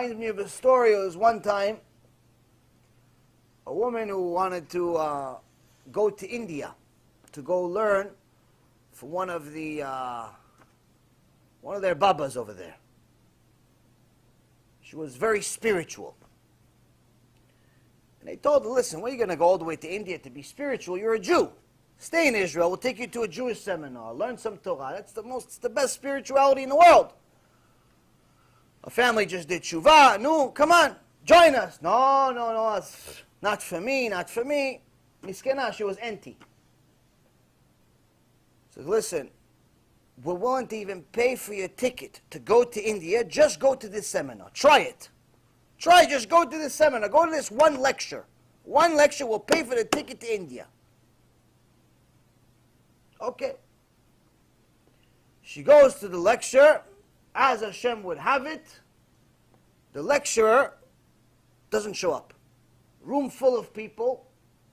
Reminds me of a story. It was one time a woman who wanted to go to India to go learn for one of their babas over there. She was very spiritual. And they told her, listen, where are you going to go all the way to India to be spiritual? You're a Jew. Stay in Israel. We'll take you to a Jewish seminar. Learn some Torah. It's the best spirituality in the world. A family just did TeShuva. No, come on, join us. No, it's not for me, not for me. Miskena, she was empty. So listen, we're willing to even pay for your ticket to go to India. Just go to this seminar. Try it. Just go to this seminar. Go to this one lecture. One lecture will pay for the ticket to India. Okay. She goes to the lecture. As HaShem would have it, the lecturer doesn't show up. Room full of people,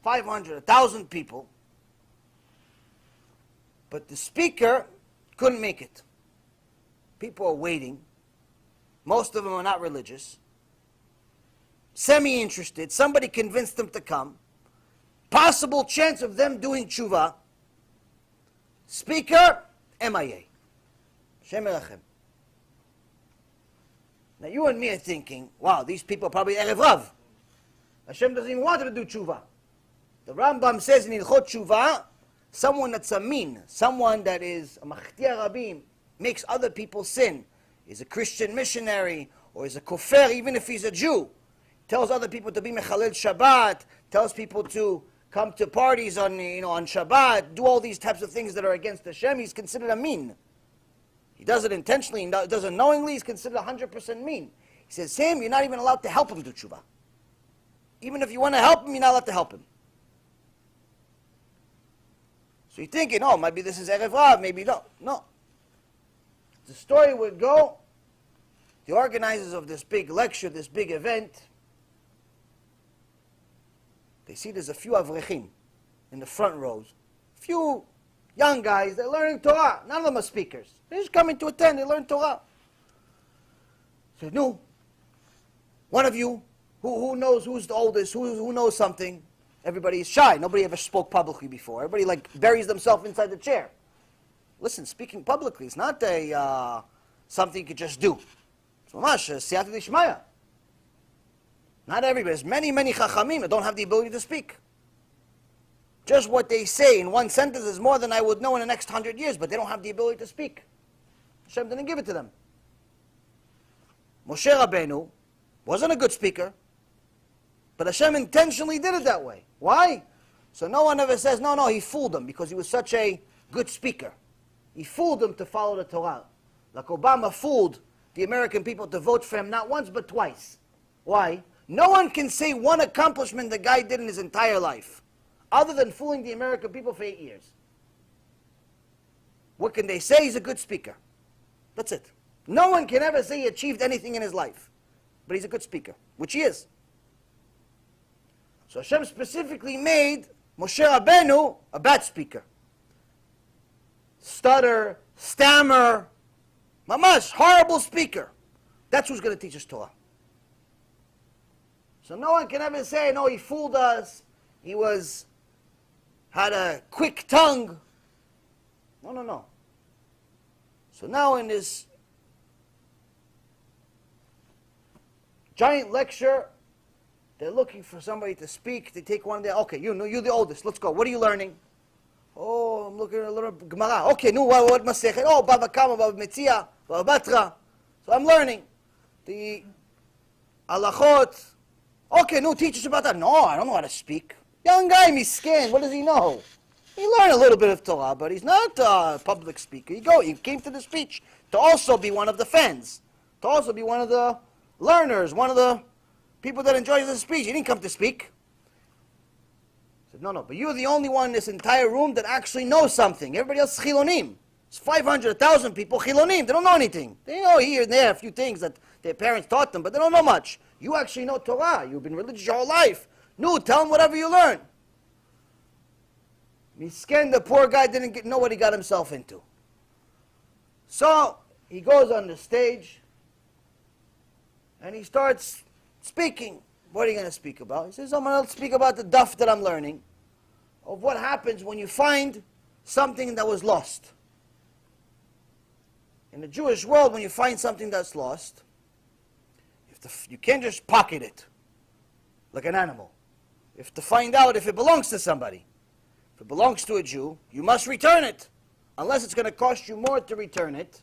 500, 1,000 people. But the speaker couldn't make it. People are waiting. Most of them are not religious. Semi-interested. Somebody convinced them to come. Possible chance of them doing tshuva. Speaker, MIA. Shem Erachem. Now you and me are thinking, wow, these people are probably Erev Rav. Hashem doesn't even want them to do tshuva. The Rambam says in Ilchot Tshuva, someone that's a min, someone that is a machtia rabim, makes other people sin, is a Christian missionary, or is a kofer, even if he's a Jew, tells other people to be mechalel Shabbat, tells people to come to parties on Shabbat, do all these types of things that are against Hashem, he's considered a min. He does it intentionally, he does it knowingly, he's considered 100% mean. He says, Sam, you're not even allowed to help him do tshuva. Even if you want to help him, you're not allowed to help him. So you're thinking, oh, maybe this is Erev Rav, maybe no. No. The story would go, the organizers of this big lecture, this big event, they see there's a few avrechim in the front rows. Few young guys, they're learning Torah. None of them are speakers. They're just coming to attend, they learn Torah. So, no. One of you, who knows who's the oldest, who knows something? Everybody is shy. Nobody ever spoke publicly before. Everybody buries themselves inside the chair. Listen, speaking publicly is not something you could just do. It's mamash, siyata d'ishmaya. Not everybody. There's many chachamim that don't have the ability to speak. Just what they say in one sentence is more than I would know in the next 100 years, but they don't have the ability to speak. Hashem didn't give it to them. Moshe Rabbeinu wasn't a good speaker, but Hashem intentionally did it that way. Why? So no one ever says, no, he fooled them because he was such a good speaker. He fooled them to follow the Torah. Like Obama fooled the American people to vote for him not once but twice. Why? No one can say one accomplishment the guy did in his entire life, other than fooling the American people for 8 years. What can they say? He's a good speaker. That's it. No one can ever say he achieved anything in his life, but he's a good speaker, which he is. So Hashem specifically made Moshe Rabbeinu a bad speaker. Stutter, stammer, mamash, horrible speaker. That's who's going to teach us Torah. So no one can ever say, no, he fooled us. He had a quick tongue. No. So now in this giant lecture, they're looking for somebody to speak. They take one there. Okay, you're the oldest. Let's go. What are you learning? Oh, I'm looking at a little Gemara. Okay, what Masechet? Oh, Baba Kama, Baba Metzia, Baba Batra. So I'm learning the halachot. Okay, teach us about that. No, I don't know how to speak. Young guy, miskin. What does he know? He learned a little bit of Torah, but he's not a public speaker. He came to the speech to also be one of the fans, to also be one of the learners, one of the people that enjoys the speech. He didn't come to speak. I said, no, but you're the only one in this entire room that actually knows something. Everybody else is chilonim. It's 500, 1,000 people, chilonim. They don't know anything. They know here and there a few things that their parents taught them, but they don't know much. You actually know Torah. You've been religious your whole life. No, tell them whatever you learn. Misken, the poor guy didn't know what he got himself into. So he goes on the stage And he starts speaking. What are you going to speak about? He says, I'm going to speak about the daf that I'm learning of what happens when you find something that was lost. In the Jewish world, when you find something that's lost, you can't just pocket it like an animal. You have to find out if it belongs to somebody. If it belongs to a Jew, you must return it. Unless it's going to cost you more to return it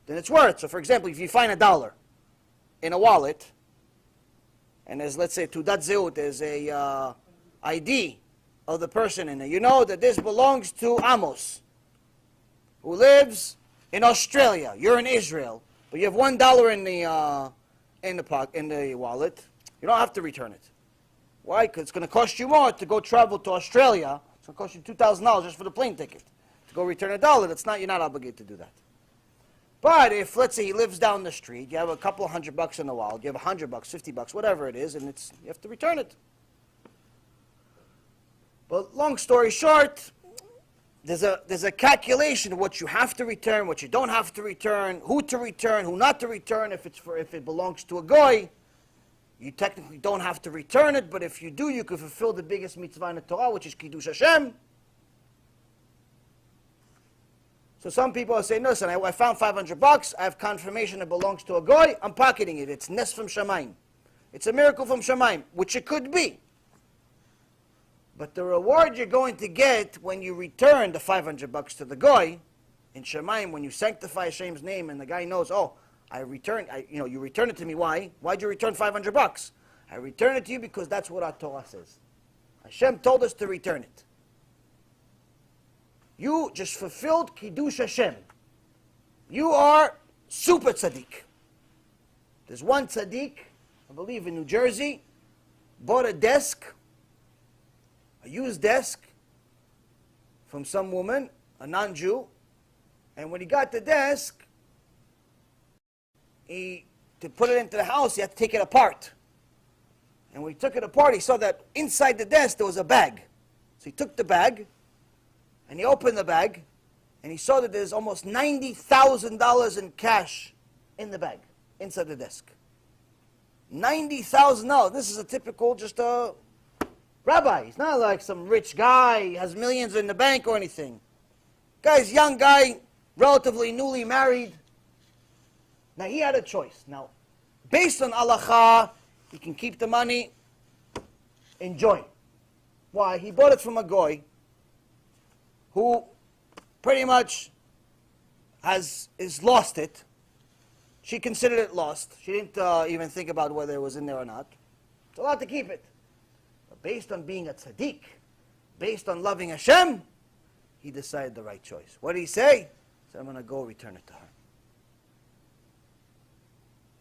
than it's worth. So for example, if you find $1 in a wallet, and there's, let's say, Tudat Zeut, there's a ID of the person in there, you know that this belongs to Amos, who lives in Australia. You're in Israel, but you have $1 in the wallet. You don't have to return it. Why? Because it's going to cost you more to go travel to Australia. It's going to cost you $2,000 just for the plane ticket. To go return $1, you're not obligated to do that. But if, let's say, he lives down the street, you have a couple of $100 in the wallet, you have $100, $50, whatever it is, and you have to return it. But long story short, there's a calculation of what you have to return, what you don't have to return, who not to return. If it belongs to a goy, you technically don't have to return it, but if you do, you can fulfill the biggest mitzvah in the Torah, which is Kiddush HaShem. So some people are saying, no, listen, I found $500, I have confirmation it belongs to a goy, I'm pocketing it. It's nes from Shamayim. It's a miracle from Shamayim, which it could be. But the reward you're going to get when you return the $500 to the goy, in Shamayim, when you sanctify Hashem's name and the guy knows, oh, you return it to me, why? Why'd you return $500? I return it to you because that's what our Torah says. Hashem told us to return it. You just fulfilled Kiddush Hashem. You are super tzaddik. There's one tzaddik, I believe in New Jersey, bought a desk, a used desk, from some woman, a non-Jew, and when he got the desk, to put it into the house, he had to take it apart. And when he took it apart, he saw that inside the desk there was a bag. So he took the bag, and he opened the bag, and he saw that there's almost $90,000 in cash in the bag, inside the desk. $90,000. This is a typical, just a rabbi. He's not like some rich guy, he has millions in the bank or anything. Guy's young guy, relatively newly married. Now he had a choice. Now, based on halacha, he can keep the money, enjoy. Why? He bought it from a goy who pretty much is lost it. She considered it lost. She didn't even think about whether it was in there or not. It's allowed to keep it. But based on being a tzaddik, based on loving Hashem, he decided the right choice. What did he say? He said, I'm going to go return it to her.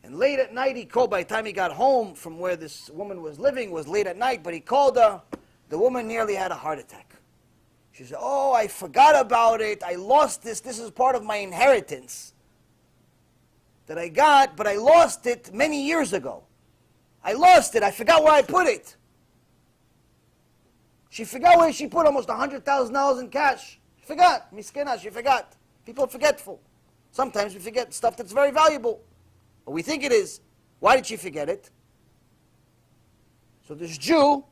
And late at night he called. By the time he got home from where this woman was living, was late at night, but he called her. The woman nearly had a heart attack. She said, oh, I forgot about it. I lost this. This is part of my inheritance that I got, but I lost it many years ago. I lost it. I forgot where I put it. She forgot where she put almost $100,000 in cash. She forgot. Miskena, she forgot. People are forgetful. Sometimes we forget stuff that's very valuable. But we think it is. Why did she forget it? So this Jew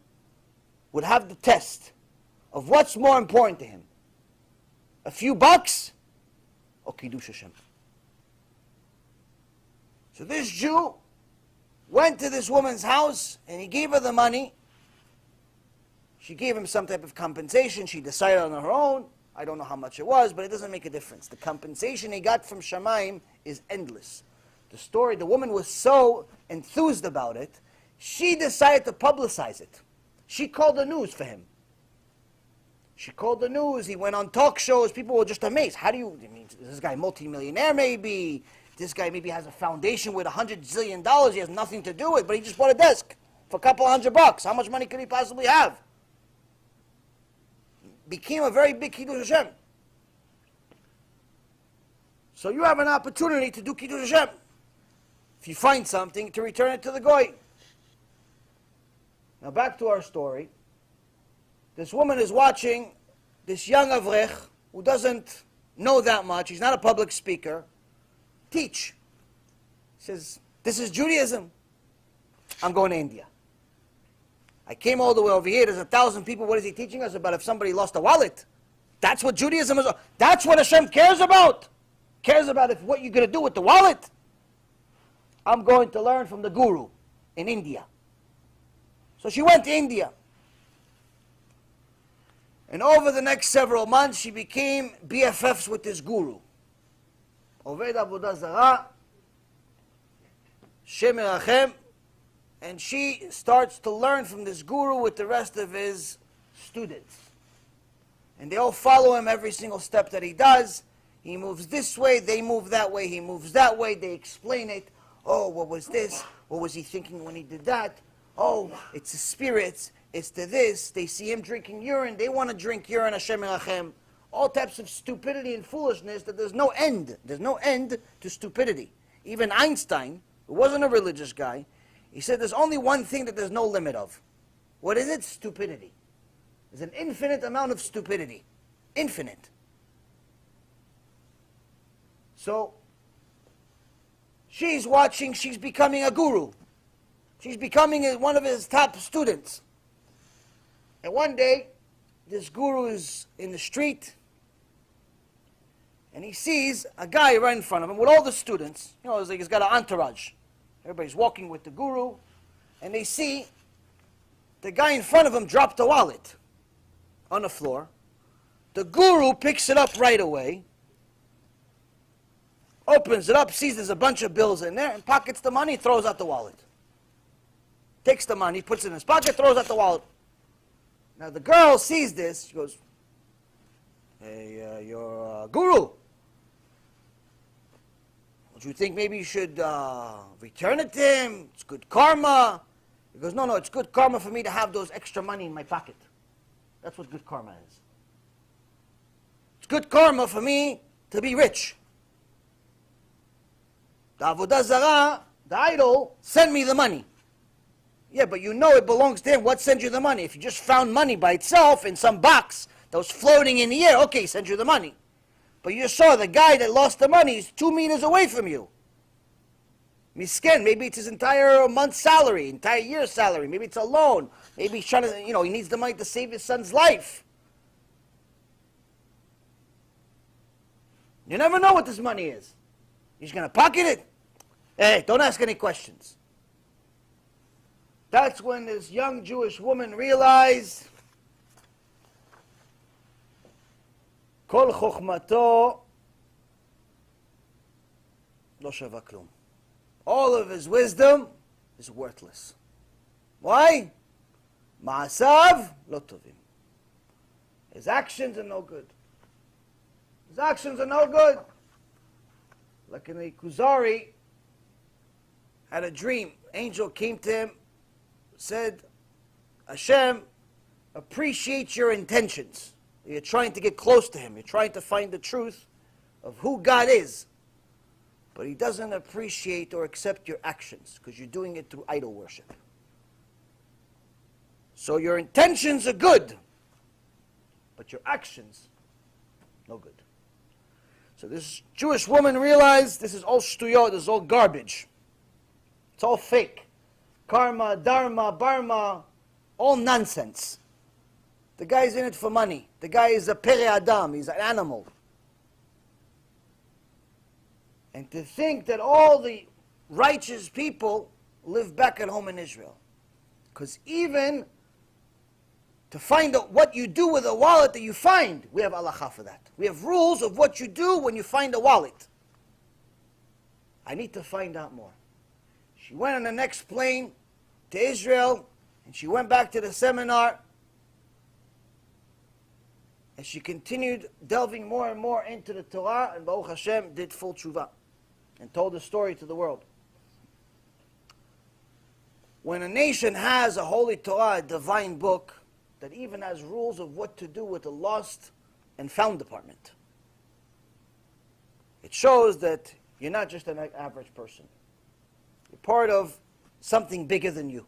would have the test of what's more important to him. A few bucks or Kiddush Hashem. So this Jew went to this woman's house and he gave her the money. She gave him some type of compensation. She decided on her own. I don't know how much it was, but it doesn't make a difference. The compensation he got from Shamayim is endless. The story, the woman was so enthused about it, she decided to publicize it. She called the news for him. She called the news. He went on talk shows. People were just amazed. How do you, I mean, is this guy multimillionaire maybe? This guy maybe has a foundation with $100 zillion. He has nothing to do with it, but he just bought a desk for a couple $100. How much money could he possibly have? Became a very big Kiddush Hashem. So you have an opportunity to do Kiddush Hashem. If you find something, to return it to the goy. Now back to our story. This woman is watching this young avrech who doesn't know that much. He's not a public speaker. Teach. He says, This is Judaism. I'm going to India. I came all the way over here. There's 1,000 people. What is he teaching us about if somebody lost a wallet? That's what Judaism is. That's what Hashem cares about. Cares about if what you're going to do with the wallet. I'm going to learn from the guru in India. So she went to India. And over the next several months, she became BFFs with this guru. Oved Avodah Zarah, Shem Erachem, and she starts to learn from this guru with the rest of his students. And they all follow him every single step that he does. He moves this way, they move that way, he moves that way, they explain it. Oh, what was this? What was he thinking when he did that? Oh, it's the spirits, it's the this. They see him drinking urine, they want to drink urine, Hashem Erachem. All types of stupidity and foolishness that there's no end. There's no end to stupidity. Even Einstein, who wasn't a religious guy, he said there's only one thing that there's no limit of. What is it? Stupidity. There's an infinite amount of stupidity. Infinite. So, she's watching, she's becoming a guru. She's becoming one of his top students. And one day, this guru is in the street, and he sees a guy right in front of him with all the students. You know, it's like he's got an entourage. Everybody's walking with the guru, and they see the guy in front of him drop the wallet on the floor. The guru picks it up right away, opens it up, sees there's a bunch of bills in there, and pockets the money, throws out the wallet. Takes the money, puts it in his pocket, throws out the wallet. Now the girl sees this, she goes, hey, you're a guru. Don't you think maybe you should return it to him? It's good karma. He goes, no, it's good karma for me to have those extra money in my pocket. That's what good karma is. It's good karma for me to be rich. The Avodah Zarah, the idol, send me the money. Yeah, but you know it belongs to him. What sends you the money? If you just found money by itself in some box that was floating in the air, okay, he sends you the money. But you saw the guy that lost the money is 2 meters away from you. Misken, maybe it's his entire month's salary, entire year's salary. Maybe it's a loan. Maybe he's trying to, he needs the money to save his son's life. You never know what this money is. He's going to pocket it. Hey, don't ask any questions. That's when this young Jewish woman realized Kol chokhmato lo shava klum. All of his wisdom is worthless. Why? Ma'asav lo tovim. His actions are no good. His actions are no good. Like in the Kuzari had a dream. Angel came to him, said, Hashem appreciates your intentions. You're trying to get close to him. You're trying to find the truth of who God is. But he doesn't appreciate or accept your actions because you're doing it through idol worship. So your intentions are good, but your actions, no good. So this Jewish woman realized this is all shtuyot, this is all garbage. It's all fake. Karma, dharma, barma, all nonsense. The guy's in it for money. The guy is a pere adam, he's an animal. And to think that all the righteous people live back at home in Israel. Because even to find out what you do with a wallet that you find, we have halacha for that. We have rules of what you do when you find a wallet. I need to find out more. She went on the next plane to Israel, and she went back to the seminar, and she continued delving more and more into the Torah, and Baruch Hashem did full tshuva, and told the story to the world. When a nation has a holy Torah, a divine book, that even has rules of what to do with the lost and found department, it shows that you're not just an average person. You're part of something bigger than you.